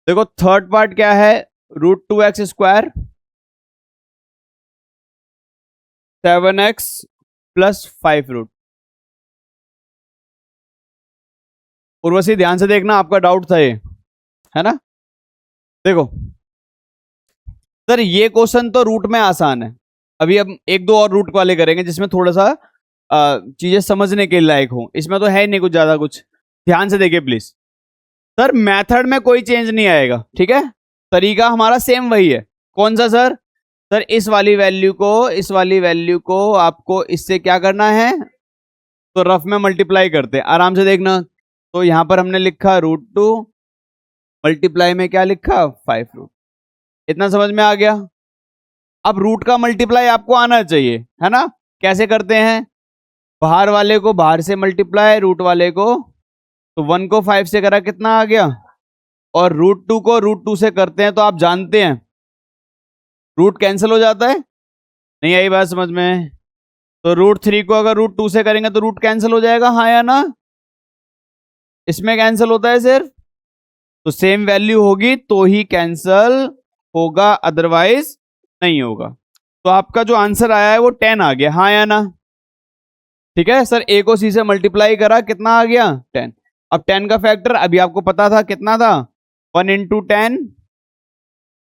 देखो third part क्या है, √2x², 7x प्लस 5 उर्वशी ध्यान से देखना, आपका डाउट था ये, है ना। देखो सर ये क्वेश्चन तो रूट में आसान है, अभी अब एक दो और रूट वाले करेंगे जिसमें थोड़ा सा चीजें समझने के लायक हो। इसमें तो है नहीं कुछ ज्यादा कुछ, ध्यान से देखिए प्लीज। सर मेथड में कोई चेंज नहीं आएगा, ठीक है, तरीका हमारा सेम वही है। कौन सा सर? सर इस वाली वैल्यू को आपको इससे क्या करना है, तो रफ में मल्टीप्लाई करते हैं, आराम से देखना। तो यहां पर हमने लिखा √2 मल्टीप्लाई में क्या लिखा 5 इतना समझ में आ गया। अब रूट का मल्टीप्लाई आपको आना चाहिए, है ना। कैसे करते हैं, बाहर वाले को बाहर से मल्टीप्लाई, रूट वाले को, तो 1 को 5 से करा कितना आ गया, और √2 को √2 से करते हैं तो आप जानते हैं रूट कैंसिल हो जाता है। नहीं आई बात समझ में? तो √3 को अगर √2 से करेंगे तो रूट कैंसिल हो जाएगा, हाँ या ना। इसमें कैंसिल होता है सिर्फ, तो सेम वैल्यू होगी तो ही कैंसिल होगा, अदरवाइज नहीं होगा। तो आपका जो आंसर आया है वो 10 आ गया, हाँ या ना। ठीक है सर, ए को सी से मल्टीप्लाई करा कितना आ गया 10। अब 10 का फैक्टर अभी आपको पता था कितना था, 1 × 10,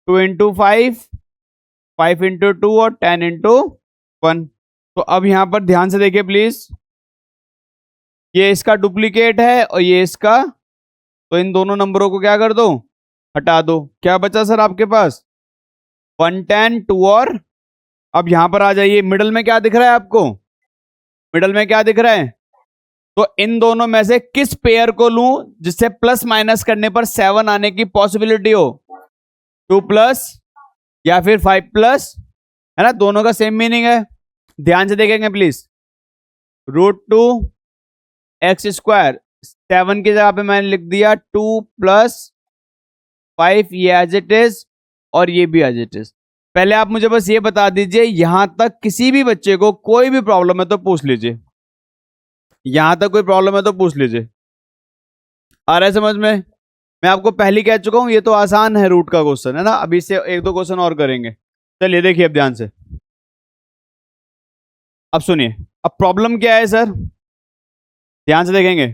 2 × 5, 5 × 2 और 10 × 1। तो अब यहां पर ध्यान से देखिए प्लीज, ये इसका डुप्लीकेट है और ये इसका, तो इन दोनों नंबरों को क्या कर दो, हटा दो। क्या बचा सर आपके पास 110 2 और अब यहां पर आ जाइए, मिडल में क्या दिख रहा है आपको, मिडल में क्या दिख रहा है, तो इन दोनों में से किस पेयर को लूं जिससे प्लस माइनस करने पर 7 आने की पॉसिबिलिटी हो, 2+ या फिर 5+, है ना, दोनों का सेम मीनिंग है। ध्यान से देखेंगे प्लीज, √2x², 7 की जगह पे मैंने लिख दिया 2 + 5, ये एज इट इज और ये भी एज इट इज। पहले आप मुझे बस ये बता दीजिए, यहां तक किसी भी बच्चे को कोई भी प्रॉब्लम है तो पूछ लीजिए, यहां तक कोई प्रॉब्लम है तो पूछ लीजिए। आ रहा है समझ में? मैं आपको पहले कह चुका हूं ये तो आसान है रूट का क्वेश्चन, है ना। अभी से एक दो क्वेश्चन और करेंगे, चलिए देखिए अब ध्यान से। अब सुनिए, अब प्रॉब्लम क्या है सर, ध्यान से देखेंगे।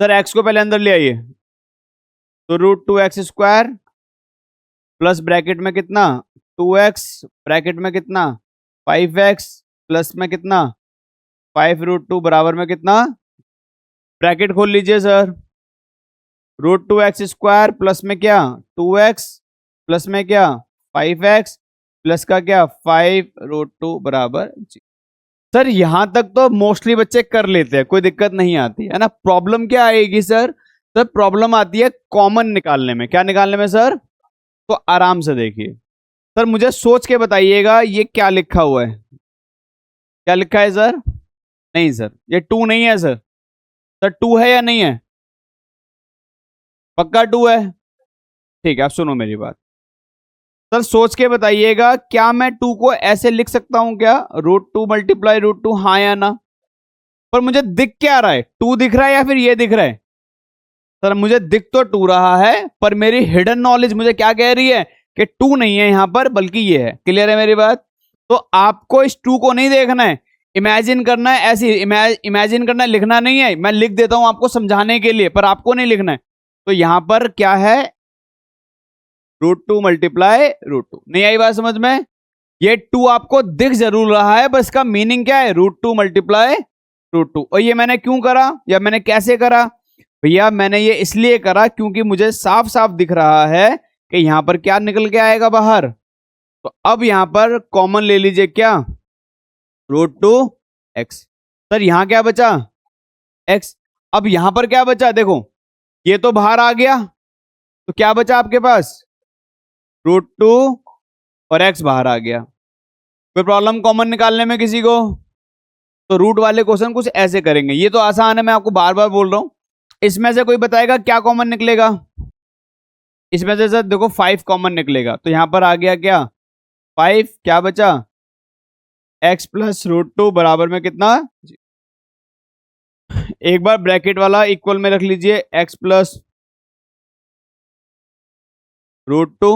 सर एक्स को पहले अंदर ले आइए, तो √2x² प्लस ब्रैकेट में कितना 2x, ब्रैकेट में कितना 5x, प्लस में कितना 5 √2 बराबर में कितना, ब्रैकेट खोल लीजिए सर, √2x² प्लस में क्या 2x, प्लस में क्या 5x, प्लस का क्या 5 √2 बराबर 0। सर यहां तक तो मोस्टली बच्चे कर लेते हैं, कोई दिक्कत नहीं आती है ना। प्रॉब्लम क्या आएगी सर, सर प्रॉब्लम आती है कॉमन निकालने में। क्या निकालने में सर? तो आराम से देखिए सर, मुझे सोच के बताइएगा ये क्या लिखा हुआ है, क्या लिखा है सर? नहीं सर ये 2 नहीं है सर, सर 2 है या नहीं है? पक्का 2 है? ठीक है अब सुनो मेरी बात, सर सोच के बताइएगा, क्या मैं 2 को ऐसे लिख सकता हूं क्या, √2 मल्टीप्लाई √2, हाँ या ना। पर मुझे दिख क्या रहा है, 2 दिख रहा है या फिर ये दिख रहा है? सर मुझे दिख तो 2 रहा है, पर मेरी हिडन नॉलेज मुझे क्या कह रही है कि 2 नहीं है यहां पर, बल्कि ये है। क्लियर है मेरी बात? तो आपको इस 2 को नहीं देखना है, इमेजिन करना है, ऐसी इमेजिन करना है, लिखना नहीं है। मैं लिख देता हूं आपको समझाने के लिए, पर आपको नहीं लिखना है। तो यहां पर क्या है, √2 मल्टीप्लाई √2। नहीं आई बात समझ में? ये 2 आपको दिख जरूर रहा है, बस इसका मीनिंग क्या है, √2 मल्टीप्लाई √2। और ये मैंने क्यों करा या मैंने कैसे करा भैया, मैंने ये इसलिए करा क्योंकि मुझे साफ साफ दिख रहा है कि यहां पर क्या निकल के आएगा बाहर। तो अब यहां पर कॉमन ले लीजिए, क्या √2x। सर यहां क्या बचा x। अब यहां पर क्या बचा, देखो ये तो बाहर आ गया, तो क्या बचा आपके पास √2 और x बाहर आ गया। कोई प्रॉब्लम कॉमन निकालने में किसी को? तो रूट वाले क्वेश्चन कुछ ऐसे करेंगे, ये तो आसान है, मैं आपको बार बार बोल रहा हूं। इसमें से कोई बताएगा क्या कॉमन निकलेगा? इसमें से सर देखो 5 कॉमन निकलेगा, तो यहां पर आ गया क्या 5, क्या बचा x प्लस √2 बराबर में कितना, एक बार ब्रैकेट वाला इक्वल में रख लीजिए, x प्लस √2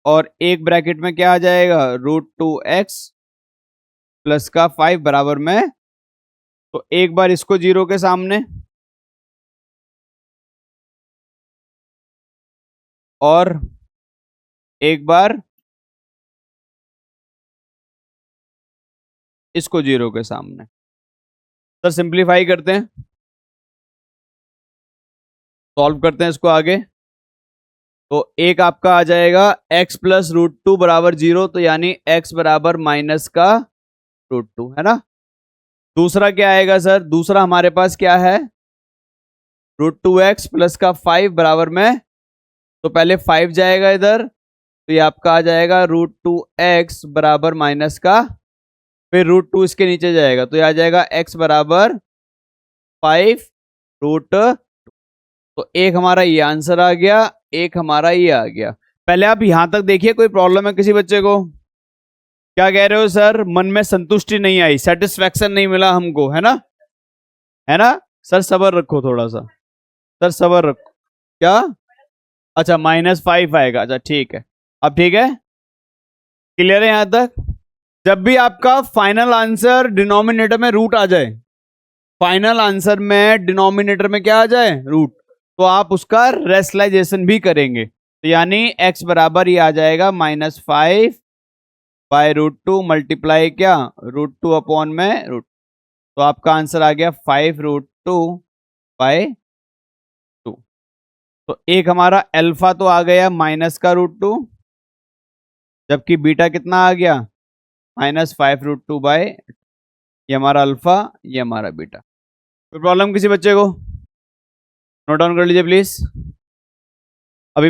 और एक ब्रैकेट में क्या आ जाएगा, √2x प्लस का 5 बराबर में, तो एक बार इसको 0 के सामने और एक बार इसको 0 के सामने। सर सिंप्लीफाई करते हैं, सॉल्व करते हैं इसको आगे। तो एक आपका आ जाएगा x प्लस √2 बराबर 0, तो यानी x बराबर माइनस का √2, है ना। दूसरा क्या आएगा सर, दूसरा हमारे पास क्या है, √2x प्लस का 5 बराबर में, तो पहले 5 जाएगा इधर, तो ये आपका आ जाएगा √2x बराबर माइनस का, फिर √2 इसके नीचे जाएगा, तो ये आ जाएगा x बराबर 5√2। तो एक हमारा ये आंसर आ गया, एक हमारा ये आ गया। पहले आप यहां तक देखिए, कोई प्रॉब्लम है किसी बच्चे को? क्या कह रहे हो सर, मन में संतुष्टि नहीं आई, सेटिस्फैक्शन नहीं मिला हमको, है ना, है ना। सर सबर रखो थोड़ा सा, सर सबर रखो। क्या, अच्छा -5 आएगा, अच्छा ठीक है, अब ठीक है, क्लियर है यहां तक। जब भी आपका फाइनल आंसर डिनोमिनेटर में रूट आ जाए, फाइनल आंसर में डिनोमिनेटर में क्या आ जाए, रूट, तो आप उसका रेशनलाइजेशन भी करेंगे, तो यानी x बराबर ये आ जाएगा -5 बाय √2 मल्टीप्लाई क्या, √2 अपॉन में रूट, तो आपका आंसर आ गया 5√2 बाय 2। तो एक हमारा अल्फा तो आ गया माइनस का √2, जबकि बीटा कितना आ गया, -5√2 बाय, ये हमारा अल्फा, ये हमारा बीटा। कोई प्रॉब्लम किसी बच्चे को? नोट डाउन कर लीजिए प्लीज। अभी